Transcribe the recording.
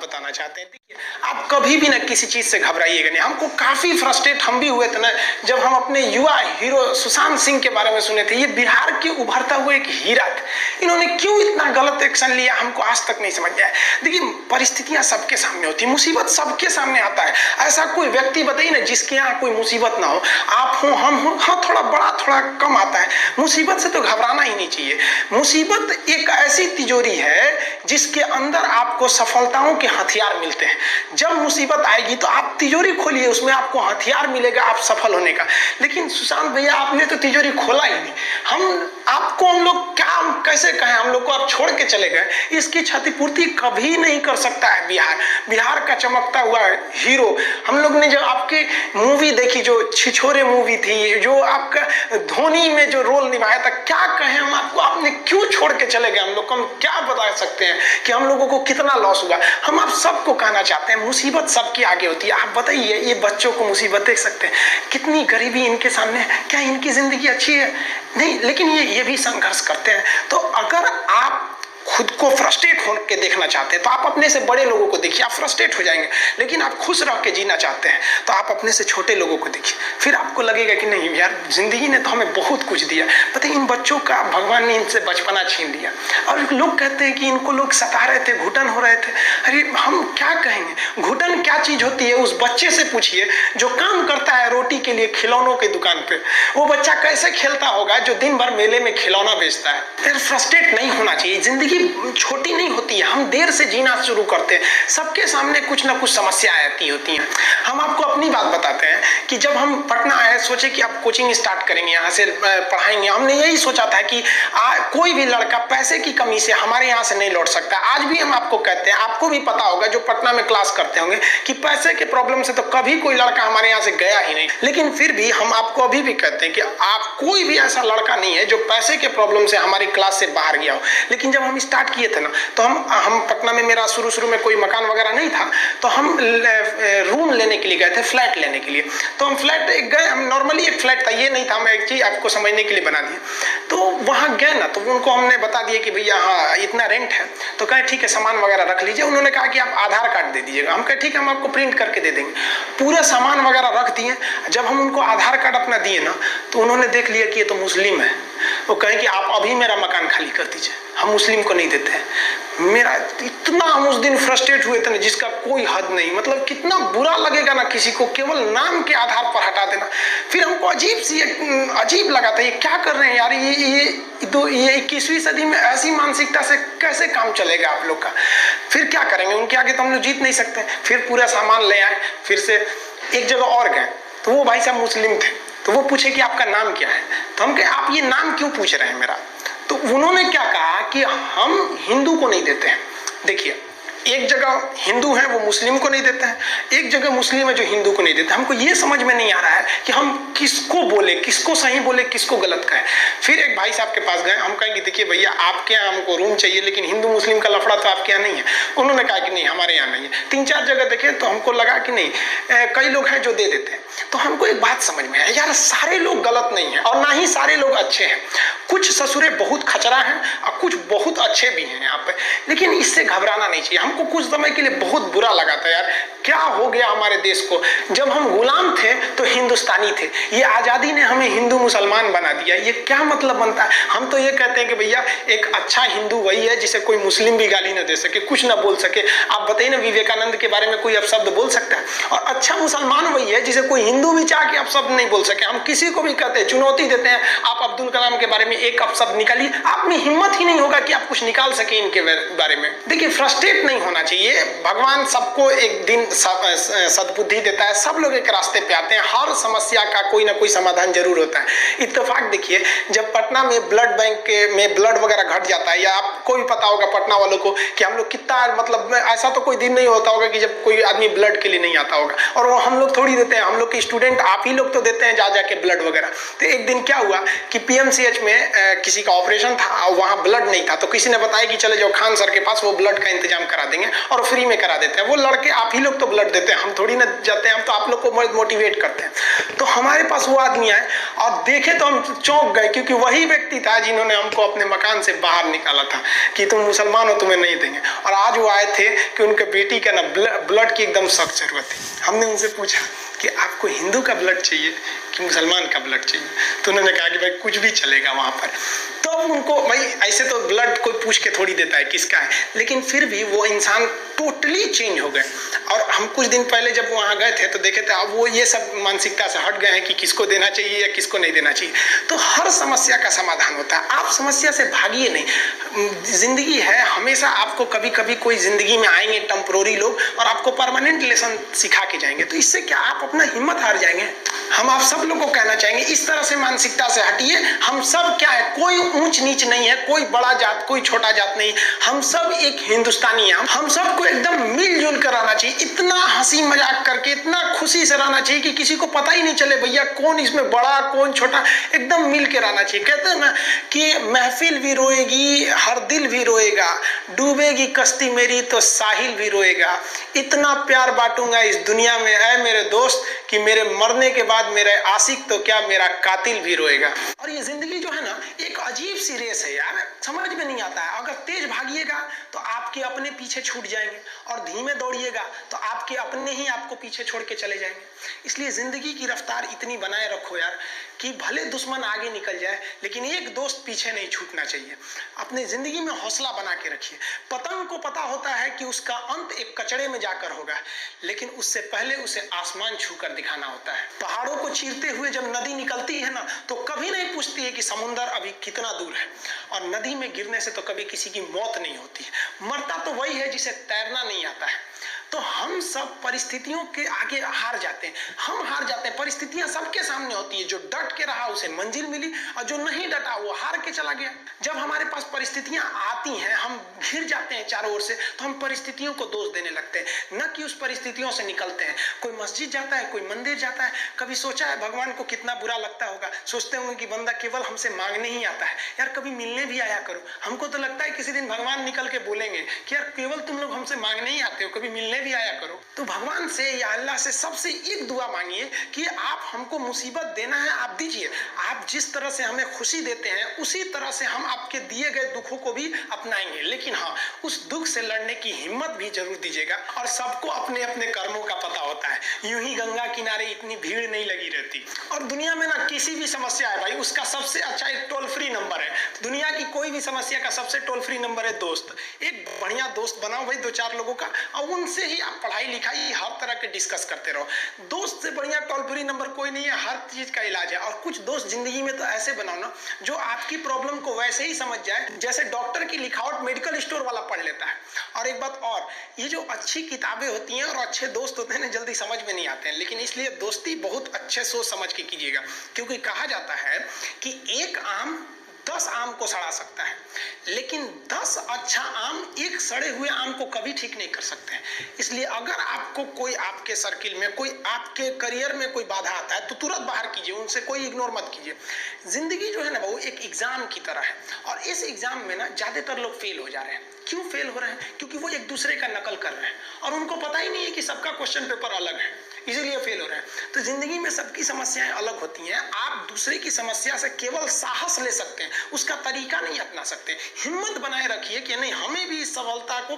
बताना चाहते हैं। देखिए, आप कभी भी ना किसी चीज से घबराइएगा नहीं। हमको काफी फ्रस्ट्रेट हम भी हुए थे ना जब हम अपने युवा हीरो सुशांत सिंह के बारे में सुने थे। ये बिहार के उभरता हुआ एक हीरा था, इन्होंने क्यों इतना गलत एक्शन लिया हमको आज तक नहीं समझ आया। देखिए, परिस्थितियां सबके सामने होती है, मुसीबत सबके सामने आता है। ऐसा कोई व्यक्ति बताइए ना जिसके यहाँ कोई मुसीबत ना हो। आप हो, हम हो, हाँ थोड़ा बड़ा थोड़ा कम आता है। मुसीबत से तो घबराना ही नहीं चाहिए। मुसीबत एक ऐसी तिजोरी है जिसके अंदर आपको सफलताओं के हथियार मिलते हैं। जब मुसीबत आएगी तो आप तिजोरी खोलिए, उसमें आपको हथियार मिलेगा आप सफल होने का। लेकिन सुशांत भैया, आपने तो तिजोरी खोला ही नहीं। हम लोग क्या कैसे कहें, हम लोग को आप छोड़ के चले गए। इसकी क्षतिपूर्ति कभी नहीं कर सकता है बिहार का चमकता हुआ हीरो। हम लोग ने जो आपकी मूवी देखी, जो छिछोरे मूवी थी, जो आपका धोनी में जो रोल निभाया था, क्या कहें हम आपको, आपने क्यों छोड़ के चले गए हम लोग को। हम क्या बता सकते हैं कि हम लोगों को कितना लॉस हुआ। हम आप सबको कहना चाहते हैं, मुसीबत सबके आगे होती है। आप बताइए, ये बच्चों को मुसीबत देख सकते हैं, कितनी गरीबी इनके सामने है। क्या इनकी जिंदगी अच्छी है? नहीं, लेकिन ये भी संघर्ष करते हैं। तो अगर आप खुद को फ्रस्ट्रेट होकर देखना चाहते हैं तो आप अपने से बड़े लोगों को देखिए, आप फ्रस्ट्रेट हो जाएंगे। लेकिन आप खुश रह के जीना चाहते हैं तो आप अपने से छोटे लोगों को देखिए, फिर आपको लगेगा कि नहीं यार, जिंदगी ने तो हमें बहुत कुछ दिया। पता है, इन बच्चों का भगवान ने इनसे बचपना छीन लिया। और लोग कहते हैं कि इनको लोग सता रहे थे, घुटन हो रहे थे। अरे हम क्या कहेंगे, घुटन क्या चीज होती है उस बच्चे से पूछिए जो काम करता है रोटी के लिए खिलौनों की दुकान पे। वो बच्चा कैसे खेलता होगा जो दिन भर मेले में खिलौना बेचता है। फिर फ्रस्ट्रेट नहीं होना चाहिए। जिंदगी छोटी नहीं होती है, हम देर से जीना शुरू करते हैं। सबके सामने कुछ ना कुछ समस्याएं आती होती हैं। हम आपको अपनी बात बताते हैं कि जब हम पटना आए, सोचे कि आप कोचिंग स्टार्ट करेंगे, यहाँ से पढ़ाएंगे। हमने यही सोचा था कि कोई भी लड़का पैसे की कमी से हमारे यहाँ से नहीं लौट सकता। आज भी हम आपको कहते हैं, आपको भी पता होगा जो पटना में क्लास करते होंगे, कि पैसे के प्रॉब्लम से तो कभी कोई लड़का हमारे यहाँ से गया ही नहीं। लेकिन फिर भी हम आपको अभी भी कहते हैं कि आप कोई भी ऐसा लड़का नहीं है जो पैसे के प्रॉब्लम से हमारी क्लास से बाहर गया हो। लेकिन जब हम स्टार्ट किए थे ना, तो हम पटना में, मेरा शुरू में कोई मकान वगैरह नहीं था, तो हम रूम लेने के लिए गए थे, फ्लैट लेने के लिए। तो हम फ्लैट गए, हम नॉर्मली एक फ्लैट था, ये नहीं था, मैं एक चीज आपको समझने के लिए बना दिया। तो वहां गए ना, तो उनको हमने बता दिया कि भैया हाँ इतना रेंट है। तो कहे ठीक है, सामान वगैरह रख लीजिए। उन्होंने कहा कि आप आधार कार्ड दे दीजिएगा। हम कहे ठीक है, हम आपको प्रिंट करके दे देंगे। पूरा सामान वगैरह रख दिए। जब हम उनको आधार कार्ड अपना दिए ना, तो उन्होंने देख लिया कि ये तो मुस्लिम है। वो कहे कि आप अभी मेरा मकान खाली कर दीजिए, हम मुस्लिम को नहीं देते हैं। मेरा इतना, हम उस दिन फ्रस्ट्रेट हुए थे ना जिसका कोई हद नहीं। मतलब कितना बुरा लगेगा ना किसी को केवल नाम के आधार पर हटा देना। फिर हमको अजीब लगा था, ये क्या कर रहे हैं यार, ये 21वीं सदी में ऐसी मानसिकता से कैसे काम चलेगा आप लोग का। फिर क्या करेंगे, उनके आगे तो हम लोग जीत नहीं सकते। फिर पूरा सामान ले आए। फिर से एक जगह और गए, तो वो भाई साहब मुस्लिम थे। तो वो पूछे कि आपका नाम क्या है। तो हम कहे आप ये नाम क्यों पूछ रहे हैं मेरा। तो उन्होंने क्या कहा कि हम हिंदू को नहीं देते हैं। देखिए, एक जगह हिंदू है वो मुस्लिम को नहीं देते हैं, एक जगह मुस्लिम है जो हिंदू को नहीं देते। हमको ये समझ में नहीं आ रहा है कि हम किसको बोले, किसको सही बोले, किसको गलत कहें। फिर एक भाई साहब के पास गए, हम कहेंगे देखिए भैया आपके यहाँ हमको रूम चाहिए, लेकिन हिंदू मुस्लिम का लफड़ा तो आपके यहाँ नहीं है। उन्होंने कहा कि नहीं हमारे यहाँ नहीं है। 3-4 जगह देखे तो हमको लगा कि नहीं, कई लोग हैं जो दे देते हैं। तो हमको एक बात समझ में आया, यार सारे लोग गलत नहीं है और ना ही सारे लोग अच्छे हैं। कुछ ससुरे बहुत खचरा हैं और कुछ बहुत अच्छे भी हैं यहाँ पे। लेकिन इससे घबराना नहीं चाहिए। हमको कुछ समय के लिए बहुत बुरा लगा था यार, क्या हो गया हमारे देश को। जब हम गुलाम थे तो हिंदुस्तानी थे, ये आजादी ने हमें हिंदू मुसलमान बना दिया। ये क्या मतलब बनता है। हम तो ये कहते हैं कि भैया एक अच्छा हिंदू वही है जिसे कोई मुस्लिम भी गाली ना दे सके, कुछ ना बोल सके। आप बताइए ना, विवेकानंद के बारे में कोई अपशब्द बोल सकता है। और अच्छा मुसलमान वही है जिसे कोई हिंदू भी चाह के अपशब्द नहीं बोल सके। हम किसी को भी कहते हैं, चुनौती देते हैं, आप अब्दुल कलाम के बारे में एक अपशब्द निकालिए, आप में हिम्मत ही नहीं होगा कि आप कुछ निकाल सके इनके बारे में। देखिए, फ्रस्ट्रेट नहीं होना चाहिए। भगवान सबको एक दिन सद्बुद्धि देता है, सब लोग एक रास्ते पे आते हैं। हर समस्या का कोई ना कोई समाधान जरूर होता है। इत्तेफाक देखिए, जब पटना में ब्लड बैंक में ब्लड वगैरह घट जाता है, या आपको भी पता होगा पटना वालों को कि हम लोग कितना, मतलब ऐसा तो कोई दिन नहीं होता होगा कि जब कोई आदमी ब्लड के लिए नहीं आता होगा। और वो हम लोग थोड़ी देते हैं, हम लोग के स्टूडेंट आप ही लोग तो देते हैं जा जाके ब्लड वगैरह। तो एक दिन क्या हुआ कि पीएमसीएच में किसी का ऑपरेशन था, वहां ब्लड नहीं था। तो किसी ने बताया कि चले जाओ खान सर के पास, वो ब्लड का इंतजाम करा देंगे और फ्री में करा देते हैं। वो लड़के आप ही लोग तो ब्लड देते हैं, हम थोड़ी ना जाते हैं, हम तो आप लोग को मोटिवेट करते हैं। तो हमारे पास वो आदमी आए और देखे तो हम चौंक गए, क्योंकि वही व्यक्ति था जिन्होंने हमको अपने मकान से बाहर निकाला था कि तुम मुसलमान हो, तुम्हें नहीं देंगे। और आज वो आए थे कि उनके बेटी का ना ब्लड की एकदम सख्त जरूरत थी। हमने उनसे पूछा कि आपको हिंदू का ब्लड चाहिए कि मुसलमान का ब्लड चाहिए, तो उन्होंने कहा कि भाई कुछ भी चलेगा वहां पर। तो उनको भाई ऐसे तो ब्लड कोई पूछ के थोड़ी देता है किसका है, लेकिन फिर भी वो इंसान टोटली चेंज हो गए। और हम कुछ दिन पहले जब वहां गए थे तो देखे थे अब वो ये सब मानसिकता से हट गए हैं कि किसको देना चाहिए या किसको नहीं देना चाहिए। तो हर समस्या का समाधान होता है, आप समस्या से भागिए नहीं। जिंदगी है, हमेशा आपको कभी कभी कोई जिंदगी में आएंगे टेम्पोररी लोग और आपको परमानेंट लेसन सिखा के जाएंगे, तो इससे क्या आप अपना हिम्मत हार जाएंगे। हम आप सब लोगों को कहना चाहेंगे इस तरह से मानसिकता से हटिए। हम सब क्या है, कोई ऊंच नीच नहीं है, कोई बड़ा जात कोई छोटा जात नहीं, हम सब एक हिंदुस्तानी हैं। हम सबको एकदम मिलजुल कर रहना चाहिए, इतना हंसी मजाक करके इतना खुशी से रहना चाहिए कि किसी को पता ही नहीं चले भैया कौन इसमें बड़ा कौन छोटा, एकदम मिल के रहना चाहिए। कहते हैं ना कि महफिल भी रोएगी हर दिल भी रोएगा, डूबेगी कश्ती मेरी तो साहिल भी रोएगा, इतना प्यार बांटूंगा इस दुनिया में है मेरे दोस्त कि मेरे मरने के बाद मेरे आशिक तो क्या मेरा कातिल भी रोएगा। और ये जिंदगी जो है ना एक अजीब सी रेस है यार, समझ में नहीं आता है। अगर तेज भागिएगा तो आपके अपने पीछे छूट जाएंगे, और धीमे दौड़िएगा तो आपके अपने ही आपको पीछे छोड़ के चले जाएंगे। इसलिए जिंदगी की रफ्तार इतनी बनाए रखो यार कि भले दुश्मन आगे निकल जाए लेकिन एक दोस्त पीछे नहीं छूटना चाहिए। अपने जिंदगी में हौसला बना के रखिए। पतंग को पता होता है कि उसका अंत एक कचड़े में जाकर होगा, लेकिन उससे पहले उसे आसमान छूकर दिखाना होता है। पहाड़ों को चीरते हुए जब नदी निकलती है ना तो कभी नहीं पूछती है कि समुंदर अभी कितना दूर है, और नदी में गिरने से तो कभी किसी की मौत नहीं होती है। मरता तो वही है जिसे तैरना नहीं आता है। तो हम सब परिस्थितियों के आगे हार जाते हैं, हम हार जाते हैं। परिस्थितियां सबके सामने होती है, जो डट के रहा उसे मंजिल मिली और जो नहीं डटा वो हार के चला गया। जब हमारे पास परिस्थितियां आती हैं हम घिर जाते हैं चारों ओर से, तो हम परिस्थितियों को दोष देने लगते हैं, न कि उस परिस्थितियों से निकलते हैं। कोई मस्जिद जाता है, कोई मंदिर जाता है, कभी सोचा है भगवान को कितना बुरा लगता होगा, सोचते होंगे कि बंदा केवल हमसे मांगने ही आता है, यार कभी मिलने भी आया करो। हमको तो लगता है किसी दिन भगवान निकल के बोलेंगे कि यार केवल तुम लोग हमसे मांगने ही आते हो, कभी मिलने भी आया करो। तो भगवान से या अल्लाह से सबसे एक दुआ मांगिए कि आप हमको मुसीबत देना है आप दीजिए, आप जिस तरह से हमें खुशी देते हैं उसी तरह से हम आपके दिए गए दुखों को भी अपनाएंगे, लेकिन हाँ उस दुख से लड़ने की हिम्मत भी जरूर दीजिएगा। और सबको अपने अपने कर्मों का पता होता है, यूं ही गंगा किनारे इतनी भीड़ नहीं लगी रहती। और दुनिया में ना किसी भी समस्या है भाई उसका सबसे अच्छा एक टोल फ्री नंबर है। दुनिया की कोई भी समस्या का सबसे टोल फ्री नंबर है दोस्त। एक बढ़िया दोस्त बनाओ भाई, 2-4 लोगों का, और उनसे ही आप पढ़ाई लिखाई हर तरह के डिस्कस करते रहो। दोस्त से बढ़िया टोल फ्री नंबर कोई नहीं है, हर चीज का इलाज है। और कुछ दोस्त जिंदगी में तो ऐसे बनाओ ना जो आपकी प्रॉब्लम को वैसे ही समझ जाए जैसे डॉक्टर की लिखावट मेडिकल स्टोर वाला पढ़ लेता है। और एक बात और, ये जो अच्छी किताबें होती हैं और अच्छे दोस्त होते हैं ना जल्दी समझ में नहीं आते हैं, लेकिन इसलिए दोस्ती बहुत अच्छे सोच समझ के कीजिएगा, क्योंकि कहा जाता है कि एक आम 10 आम को सड़ा सकता है, लेकिन 10 अच्छा आम एक सड़े हुए आम को कभी ठीक नहीं कर सकते हैं। इसलिए अगर आपको कोई आपके सर्किल में कोई आपके करियर में कोई बाधा आता है तो तुरंत बाहर कीजिए, उनसे कोई इग्नोर मत कीजिए। जिंदगी जो है ना वो एक एग्जाम की तरह है, और इस एग्जाम में ना ज्यादातर लोग फेल हो जा रहे हैं। क्यों फेल हो रहे हैं? क्योंकि वो एक दूसरे का नकल कर रहे हैं और उनको पता ही नहीं है कि सबका क्वेश्चन पेपर अलग है, इसीलिए फेल हो रहे हैं। तो जिंदगी में सबकी समस्याएं अलग होती हैं, आप दूसरे की समस्या से केवल साहस ले सकते हैं, उसका तरीका नहीं अपना सकते। हिम्मत बनाए रखिए कि नहीं हमें भी इस सफलता को